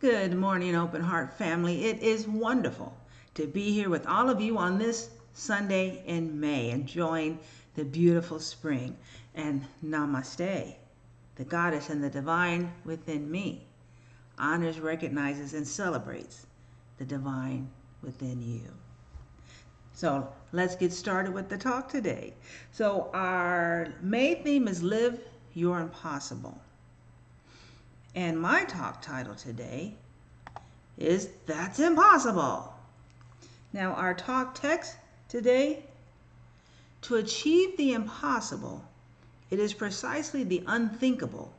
Good morning, Open Heart family. It is wonderful to be here with all of you on this Sunday in May, enjoying the beautiful spring. And namaste, the goddess and the divine within me, honors, recognizes, and celebrates the divine within you. So let's get started with the talk today. So our May theme is Live Your Impossible. And my talk title today is That's Impossible. Now our talk text today, to achieve the impossible, it is precisely the unthinkable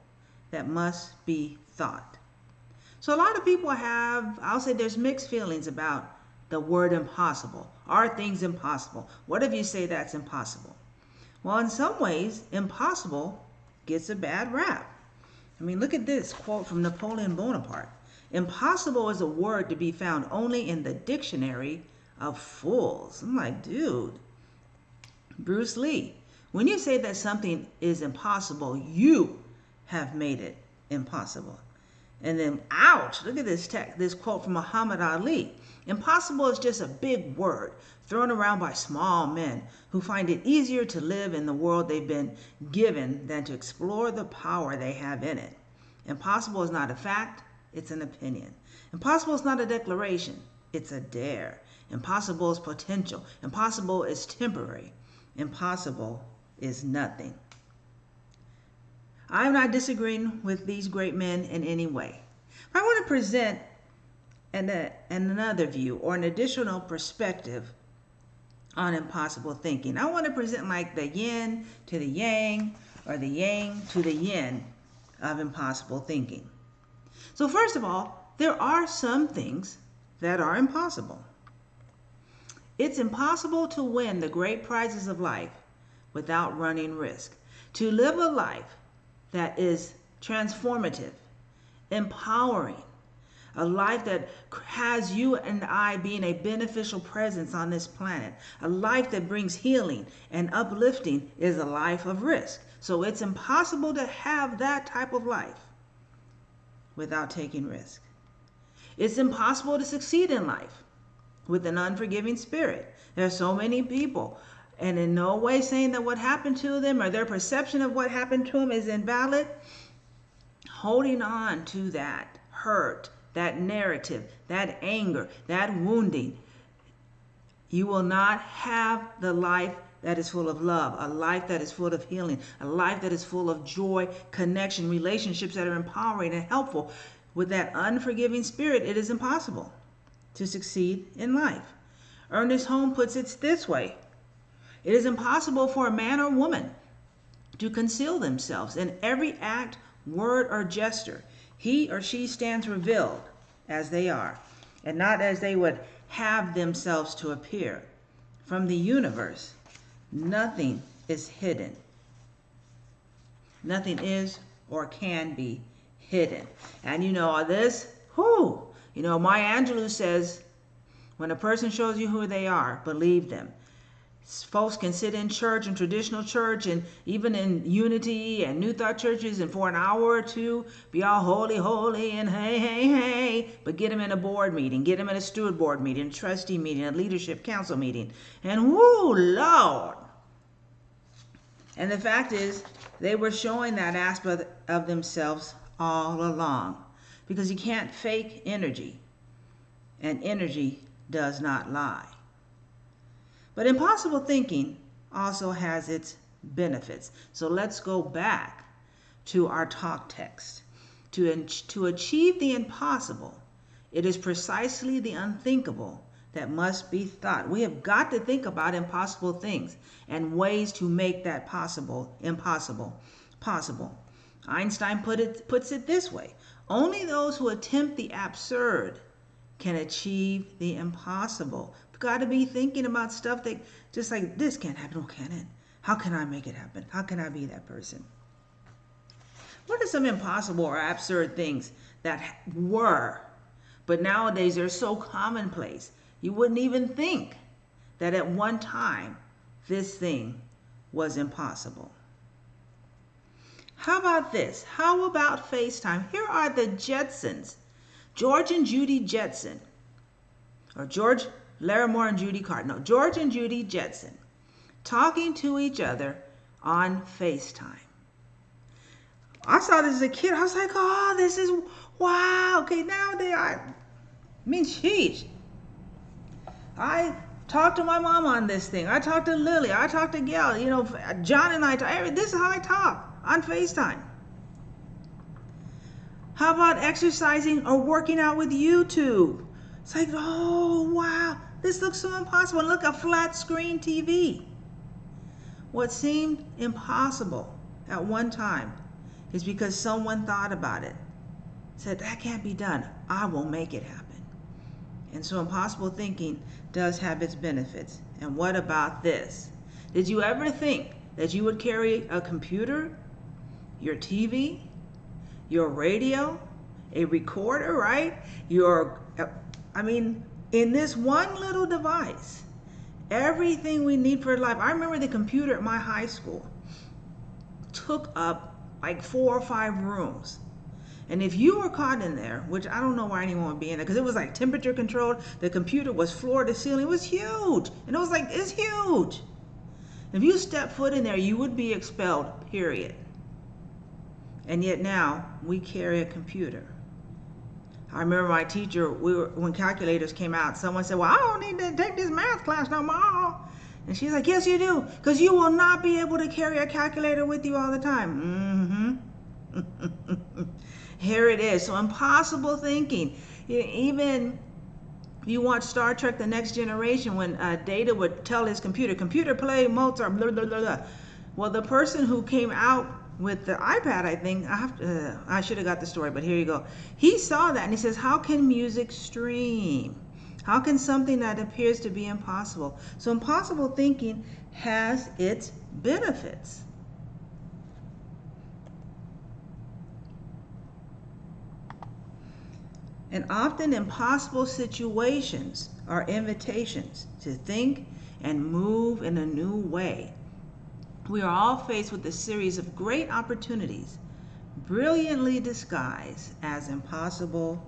that must be thought. So a lot of people have, I'll say there's mixed feelings about the word impossible. Are things impossible? What if you say that's impossible? Well, in some ways, impossible gets a bad rap. I mean, look at this quote from Napoleon Bonaparte. Impossible is a word to be found only in the dictionary of fools. I'm like, dude. Bruce Lee, when you say that something is impossible, you have made it impossible. And then, ouch, look at this quote from Muhammad Ali. Impossible is just a big word thrown around by small men who find it easier to live in the world they've been given than to explore the power they have in it. Impossible is not a fact, it's an opinion. Impossible is not a declaration, it's a dare. Impossible is potential. Impossible is temporary. Impossible is nothing. I'm not disagreeing with these great men in any way. I want to present another view or an additional perspective on impossible thinking. I want to present like the yin to the yang or the yang to the yin of impossible thinking. So first of all, there are some things that are impossible. It's impossible to win the great prizes of life without running risk. To live a life that is transformative, empowering, a life that has you and I being a beneficial presence on this planet, a life that brings healing and uplifting is a life of risk. So it's impossible to have that type of life without taking risk. It's impossible to succeed in life with an unforgiving spirit. There are so many people, and in no way saying that what happened to them or their perception of what happened to them is invalid, holding on to that hurt, that narrative, that anger, that wounding, you will not have the life that is full of love, a life that is full of healing, a life that is full of joy, connection, relationships that are empowering and helpful. With that unforgiving spirit, it is impossible to succeed in life. Ernest Holmes puts it this way: it is impossible for a man or woman to conceal themselves in every act, word, or gesture. He or she stands revealed as they are, and not as they would have themselves to appear. From the universe, nothing is hidden. Nothing is or can be hidden. And you know all this? Maya Angelou says, when a person shows you who they are, believe them. Folks can sit in church and traditional church and even in unity and new thought churches and for an hour or two be all holy, holy and hey, but get them in a board meeting, get them in a steward board meeting, a trustee meeting, a leadership council meeting, and whoo, Lord. And the fact is, they were showing that aspect of themselves all along, because you can't fake energy, and energy does not lie. But impossible thinking also has its benefits. So let's go back to our talk text. To achieve the impossible, it is precisely the unthinkable that must be thought. We have got to think about impossible things and ways to make that possible. Einstein puts it this way: only those who attempt the absurd can achieve the impossible. We've got to be thinking about stuff that just like, this can't happen. Oh, can it? How can I make it happen? How can I be that person? What are some impossible or absurd things that were, but nowadays they're so commonplace, you wouldn't even think that at one time this thing was impossible? How about this? How about FaceTime? Here are the Jetsons George and Judy Jetson, or George Larimore and Judy Carter. No, George and Judy Jetson talking to each other on FaceTime. I saw this as a kid. I was like, oh, this is, wow. Okay, now they are, I mean, sheesh. I talked to my mom on this thing. I talked to Lily. I talked to Gail. You know, John and I, this is how I talk on FaceTime. How about exercising or working out with YouTube? It's like, oh, wow, this looks so impossible. Look, a flat screen TV. What seemed impossible at one time is because someone thought about it, said, that can't be done. I will make it happen. And so impossible thinking does have its benefits. And what about this? Did you ever think that you would carry a computer, your TV, your radio, a recorder, right? In this one little device, everything we need for life. I remember the computer at my high school took up like 4 or 5 rooms. And if you were caught in there, which I don't know why anyone would be in there, because it was like temperature controlled, the computer was floor to ceiling, it was huge. And it was like, it's huge. If you stepped foot in there, you would be expelled, period. And yet now, we carry a computer. I remember my teacher, when calculators came out, someone said, well, I don't need to take this math class no more. And she's like, yes, you do, because you will not be able to carry a calculator with you all the time. Here it is. So impossible thinking. Even you watch Star Trek: The Next Generation, when Data would tell his computer play Mozart, blah, blah, blah, blah. Well, the person who came out with the iPad, I think, I should have got the story, but here you go. He saw that and he says, how can music stream? How can something that appears to be impossible? So impossible thinking has its benefits. And often impossible situations are invitations to think and move in a new way. We are all faced with a series of great opportunities, brilliantly disguised as impossible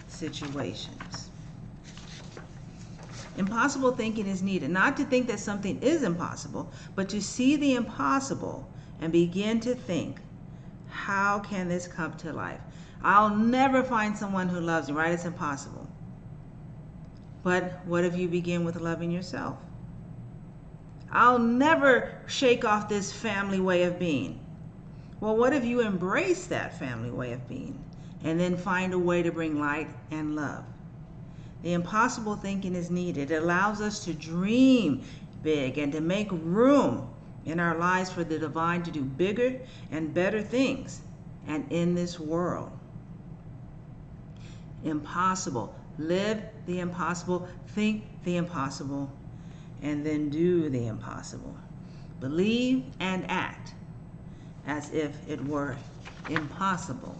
situations. Impossible thinking is needed, not to think that something is impossible, but to see the impossible and begin to think, how can this come to life? I'll never find someone who loves me, right? It's impossible. But what if you begin with loving yourself? I'll never shake off this family way of being. Well, what if you embrace that family way of being and then find a way to bring light and love? The impossible thinking is needed. It allows us to dream big and to make room in our lives for the divine to do bigger and better things and in this world. Impossible. Live the impossible, think the impossible, and then do the impossible. Believe and act as if it were impossible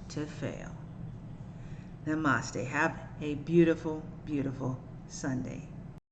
to fail. Namaste. Have a beautiful, beautiful Sunday.